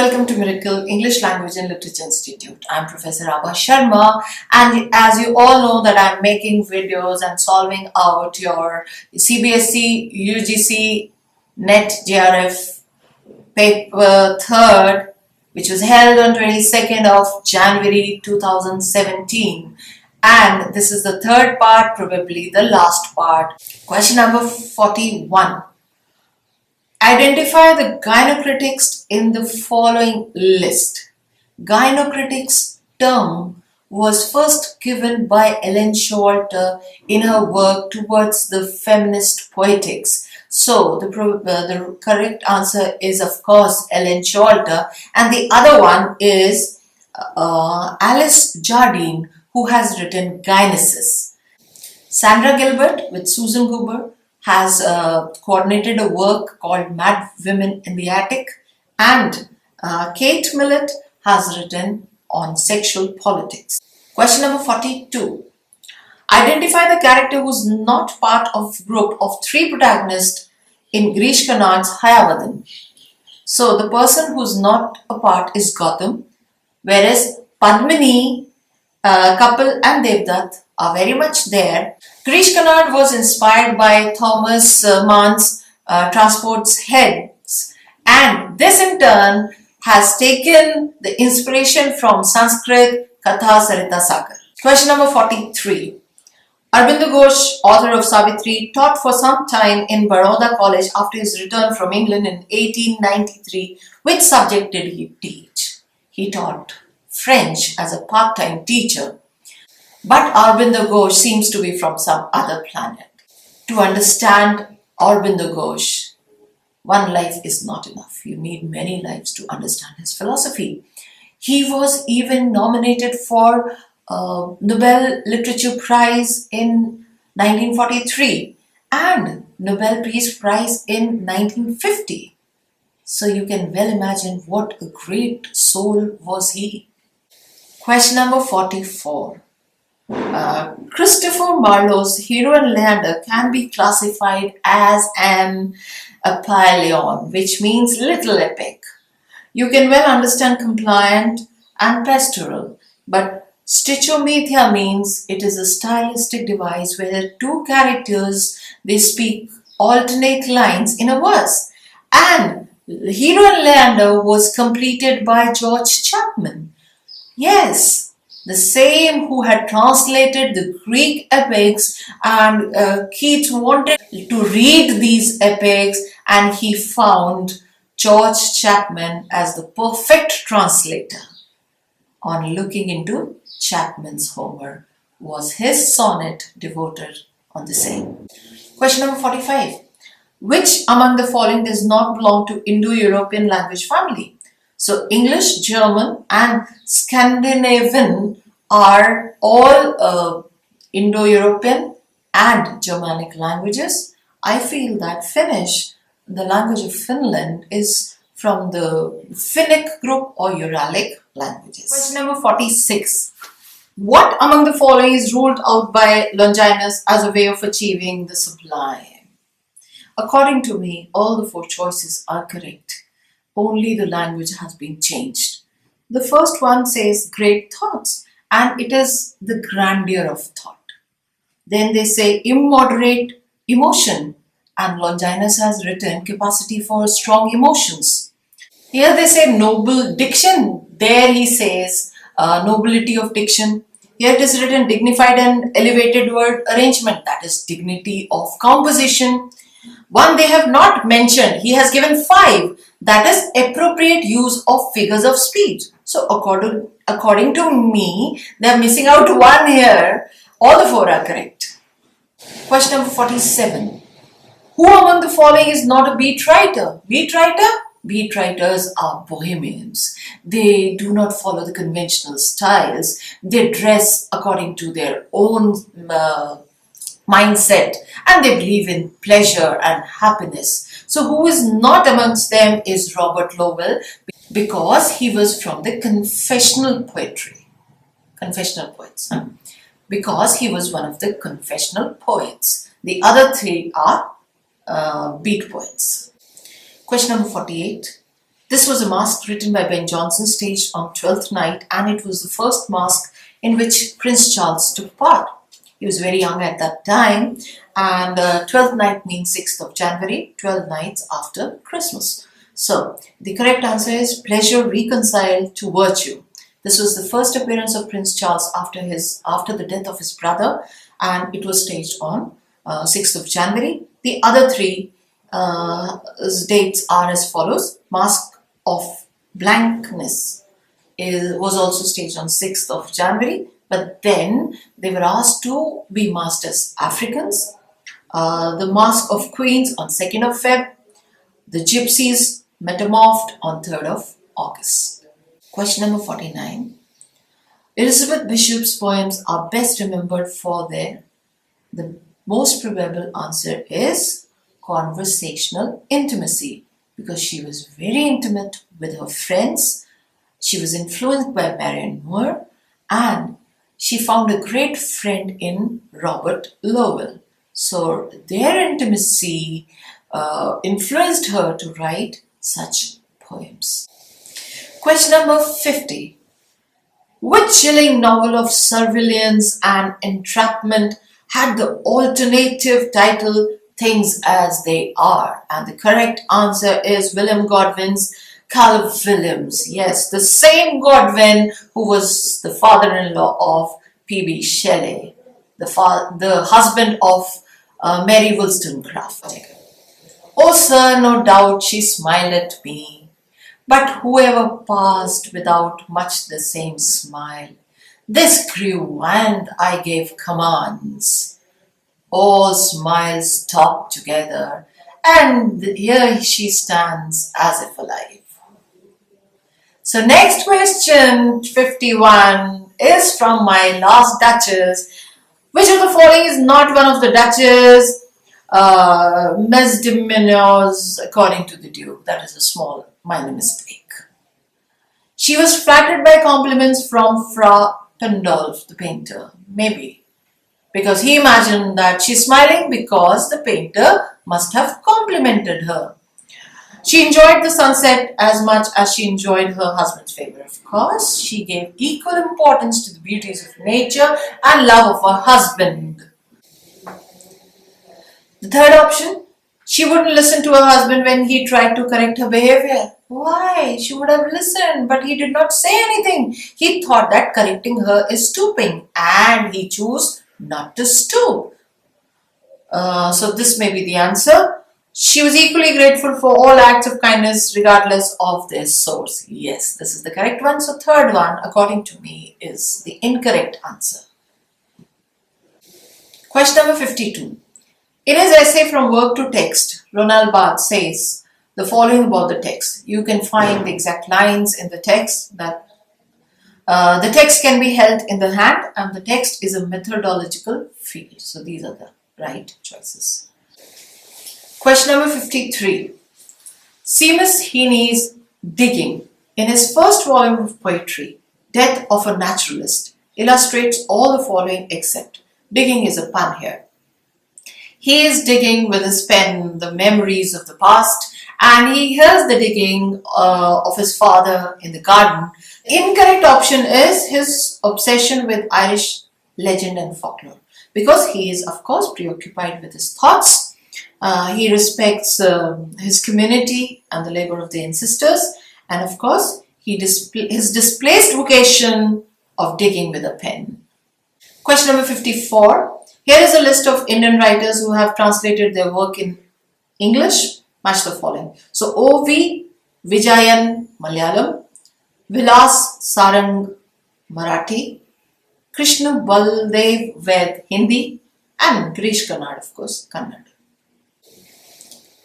welcome to Miracle English Language and Literature Institute. I'm Professor Abha Sharma, and as you all know that I'm making videos and solving out your CBSE, UGC Net, JRF paper 3rd, which was held on 22nd of January 2017. And this is the third part, probably the last part. Question number 41. Identify the gynocritics in the following list. Gynocritics term was first given by Ellen Showalter in her work Towards the Feminist Poetics. So the correct answer is of course Ellen Showalter, and the other one is Alice Jardine, who has written Gynesis. Sandra Gilbert with Susan Goober has coordinated a work called Mad Women in the Attic, and Kate Millett has written on sexual politics. Question number 42. Identify the character who is not part of group of 3 protagonists in Girish Karnad's Hayavadhan. So the person who is not a part is Gautam, whereas Padmini, couple and Devdutt are very much there. Girish Karnad was inspired by Thomas Mann's Transport's Heads, and this in turn has taken the inspiration from Sanskrit Katha Sarita Sagar. Question number 43. Aurobindo Ghosh, author of Savitri, taught for some time in Baroda College after his return from England in 1893. Which subject did he teach? He taught French as a part-time teacher. But Aurobindo Ghosh seems to be from some other planet. To understand Aurobindo Ghosh, one life is not enough. You need many lives to understand his philosophy. He was even nominated for Nobel Literature Prize in 1943 and Nobel Peace Prize in 1950. So you can well imagine what a great soul was he. Question number 44. Christopher Marlowe's Hero and Leander can be classified as an epyllion, which means little epic. You can well understand compliant and pastoral, but stichomethea means it is a stylistic device where 2 characters, they speak alternate lines in a verse. And Hero and Leander was completed by George Chapman. Yes, the same who had translated the Greek epics, and Keats wanted to read these epics, and he found George Chapman as the perfect translator. On looking into Chapman's Homer was his sonnet devoted on the same. Question number 45. Which among the following does not belong to Indo-European language family? So English, German and Scandinavian are all Indo-European and Germanic languages. I feel that Finnish, the language of Finland, is from the Finnic group or Uralic languages. Question number 46. What among the following is ruled out by Longinus as a way of achieving the sublime? According to me, all the 4 choices are correct. Only the language has been changed. The first one says great thoughts, and it is the grandeur of thought. Then they say immoderate emotion, and Longinus has written capacity for strong emotions. Here they say noble diction. There he says nobility of diction. Here it is written dignified and elevated word arrangement, that is dignity of composition. One they have not mentioned, he has given 5, that is appropriate use of figures of speech. So according to me, they are missing out 1 here. All the 4 are correct. Question number 47. Who among the following is not a beat writer? Beat writer? Beat writers are bohemians. They do not follow the conventional styles. They dress according to their own mindset, and they believe in pleasure and happiness. So who is not amongst them is Robert Lowell, because he was from the confessional poets. Because he was one of the confessional poets. The other 3 are beat poets. Question number 48. This was a masque written by Ben Jonson, staged on Twelfth Night, and it was the first masque in which Prince Charles took part. He was very young at that time, and 12th night means 6th of January, 12 nights after Christmas. So, the correct answer is pleasure reconciled to virtue. This was the first appearance of Prince Charles after the death of his brother, and it was staged on 6th of January. The other three dates are as follows. Masque of Blankness was also staged on 6th of January, but then they were asked to be masked as Africans. The Masque of Queens on 2nd of Feb. The Gypsies metamorphed on 3rd of August. Question number 49. Elizabeth Bishop's poems are best remembered for the most probable answer is conversational intimacy, because she was very intimate with her friends. She was influenced by Marion Moore, and she found a great friend in Robert Lowell. So their intimacy influenced her to write such poems. Question number 50. Which chilling novel of surveillance and entrapment had the alternative title Things as They Are? And the correct answer is William Godwin's Caleb Williams. Yes, the same Godwin who was the father-in-law of P.B. Shelley, the husband of Mary Wollstonecraft. Oh sir, no doubt she smiled at me, but whoever passed without much the same smile, this grew and I gave commands. All smiles talked together, and here she stands as if alive. So next question, 51, is from my last Duchess. Which of the following is not one of the Duchess' misdemeanors according to the Duke? That is a small minor mistake. She was flattered by compliments from Fra Pandolf, the painter. Maybe. Because he imagined that she's smiling because the painter must have complimented her. She enjoyed the sunset as much as she enjoyed her husband's favor. Of course, she gave equal importance to the beauties of nature and love of her husband. The third option, she wouldn't listen to her husband when he tried to correct her behavior. Why? She would have listened, but he did not say anything. He thought that correcting her is stooping, and he chose not to stoop. So this may be the answer. She was equally grateful for all acts of kindness regardless of their source. Yes, this is the correct one. So third one, according to me, is the incorrect answer. Question number 52. In his essay From Work to Text, Ronald Barthes says the following about the text. You can find the exact lines in the text that the text can be held in the hand, and the text is a methodological field. So these are the right choices. Question number 53. Seamus Heaney's Digging, in his first volume of poetry, Death of a Naturalist, illustrates all the following except digging is a pun here. He is digging with his pen the memories of the past, and he hears the digging of his father in the garden. Incorrect option is his obsession with Irish legend and folklore, because he is of course preoccupied with his thoughts. He respects his community and the labor of the ancestors, and of course his displaced vocation of digging with a pen. Question number 54. Here is a list of Indian writers who have translated their work in English. Match the following. So O.V. Vijayan Malayalam, Vilas Sarang Marathi, Krishna Baldev Ved Hindi, and Girish Karnad, of course, Kannada.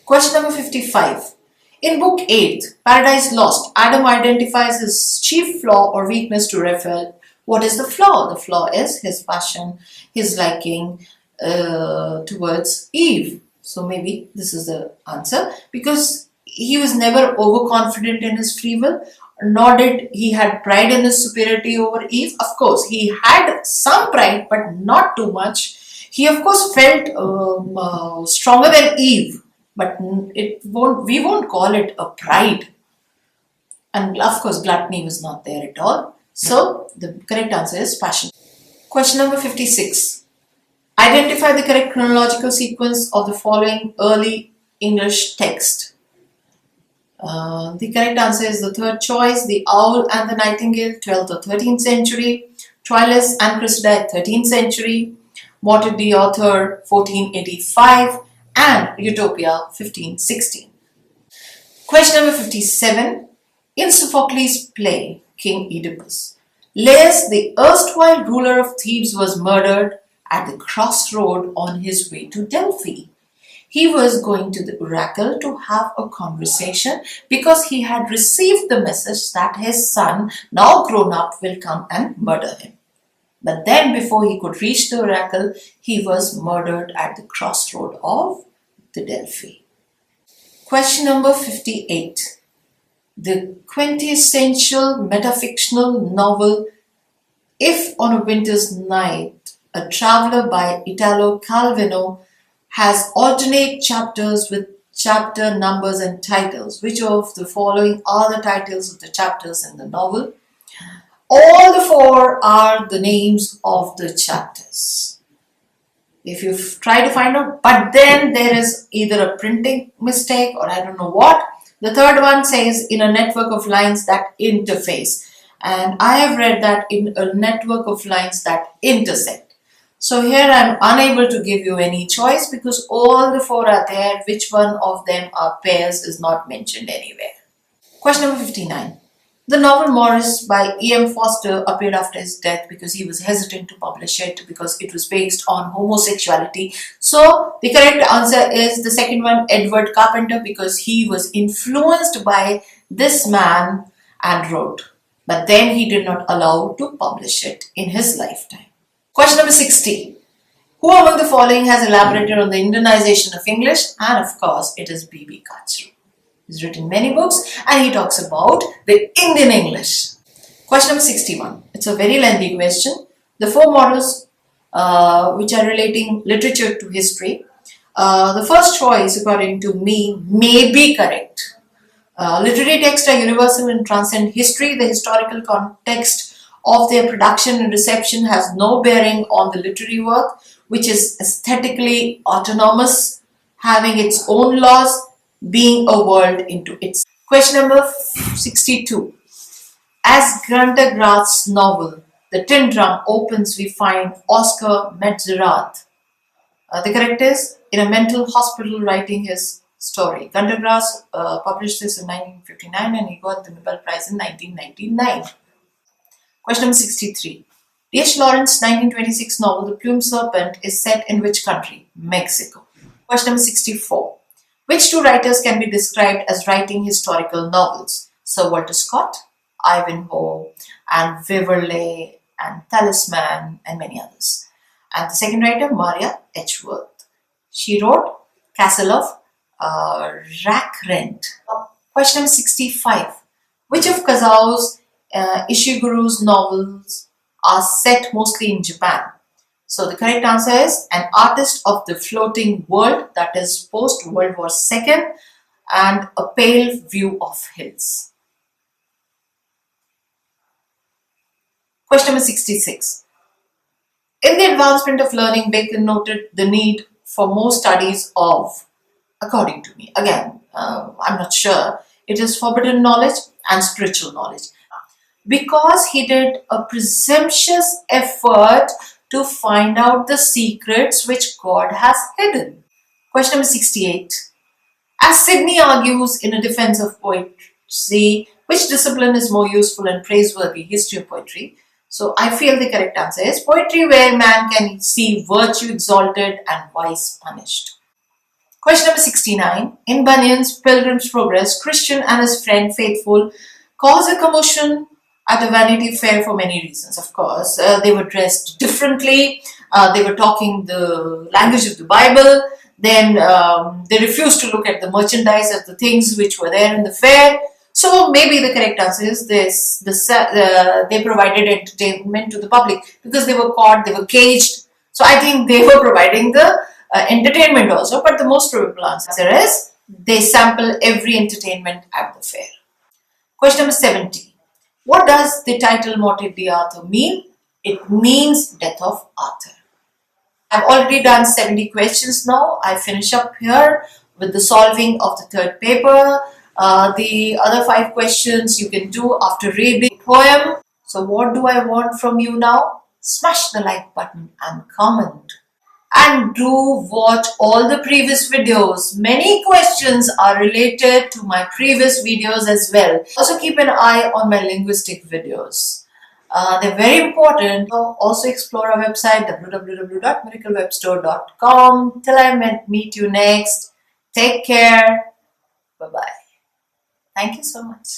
Question number 55. In Book 8, Paradise Lost, Adam identifies his chief flaw or weakness to Raphael. What is the flaw? The flaw is his passion, his liking towards Eve. So maybe this is the answer, because he was never overconfident in his free will, nor did he had pride in his superiority over Eve. Of course, he had some pride, but not too much. He of course felt stronger than Eve, but we won't call it a pride. And of course, gluttony was not there at all. So the correct answer is passion. Question number 56. Identify the correct chronological sequence of the following early English text. The correct answer is the third choice, The Owl and the Nightingale, 12th or 13th century, Troilus and Cressida, 13th century, Morte the Author, 1485, and Utopia, 1516. Question number 57. In Sophocles' play, King Oedipus, Laius, the erstwhile ruler of Thebes, was murdered at the crossroad on his way to Delphi. He was going to the oracle to have a conversation because he had received the message that his son, now grown up, will come and murder him. But then before he could reach the oracle, he was murdered at the crossroad of the Delphi. Question number 58. The quintessential metafictional novel If on a Winter's Night, a Traveller by Italo Calvino has alternate chapters with chapter numbers and titles. Which of the following are the titles of the chapters in the novel? All the four are the names of the chapters. If you try to find out, but then there is either a printing mistake or I don't know what. The third one says in a network of lines that interface. And I have read that in a network of lines that intersect. So here I am unable to give you any choice because all the four are there. Which one of them are pairs is not mentioned anywhere. Question number 59. The novel Morris by E.M. Forster appeared after his death because he was hesitant to publish it because it was based on homosexuality. So the correct answer is the second one, Edward Carpenter, because he was influenced by this man and wrote. But then he did not allow to publish it in his lifetime. Question number 60. Who among the following has elaborated on the Indianization of English? And of course, it is B.B. Kachru. He's written many books and he talks about the Indian English. Question number 61. It's a very lengthy question. The four models which are relating literature to history. The first choice, according to me, may be correct. Literary texts are universal and transcend history. The historical context of their production and reception has no bearing on the literary work, which is aesthetically autonomous, having its own laws, being a world into itself. Question number 62. As Gruntergrath's novel, The Tin Drum, opens, we find Oscar Metzerath. The correct is in a mental hospital writing his story. Gruntergrath published this in 1959 and he got the Nobel Prize in 1999. Question number 63. D.H. Lawrence's 1926 novel, The Plumed Serpent, is set in which country? Mexico. Question number 64. Which two writers can be described as writing historical novels? Sir Walter Scott, Ivanhoe, and Waverley, and Talisman, and many others. And the second writer, Maria Edgeworth. She wrote Castle of Rack Rent. Question number 65. Which of Kazuo's Ishiguro's novels are set mostly in Japan? So the correct answer is An Artist of the Floating World, that is post World War II, and A Pale View of Hills. Question number 66. In the advancement of learning, Bacon noted the need for more studies of, according to me, again, I'm not sure, it is forbidden knowledge and spiritual knowledge. Because he did a presumptuous effort to find out the secrets which God has hidden. Question number 68. As Sidney argues in a defense of poetry, which discipline is more useful and praiseworthy, history or poetry? So I feel the correct answer is poetry, where man can see virtue exalted and vice punished. Question number 69. In Bunyan's Pilgrim's Progress, Christian and his friend Faithful cause a commotion at a Vanity Fair for many reasons. Of course, they were dressed differently, they were talking the language of the Bible, then they refused to look at the merchandise of the things which were there in the fair. So maybe the correct answer is this: they provided entertainment to the public because they were caught, they were caged. So I think they were providing the entertainment also, but the most probable answer is they sample every entertainment at the fair. Question number 70. What does the title Morte d'Arthur mean? It means death of Arthur. I've already done 70 questions now. I finish up here with the solving of the third paper. The other 5 questions you can do after reading the poem. So what do I want from you now? Smash the like button and comment. And do watch all the previous videos. Many questions are related to my previous videos as well. Also keep an eye on my linguistic videos. They're very important. Also explore our website www.miraclewebstore.com. Till I meet you next. Take care. Bye-bye. Thank you so much.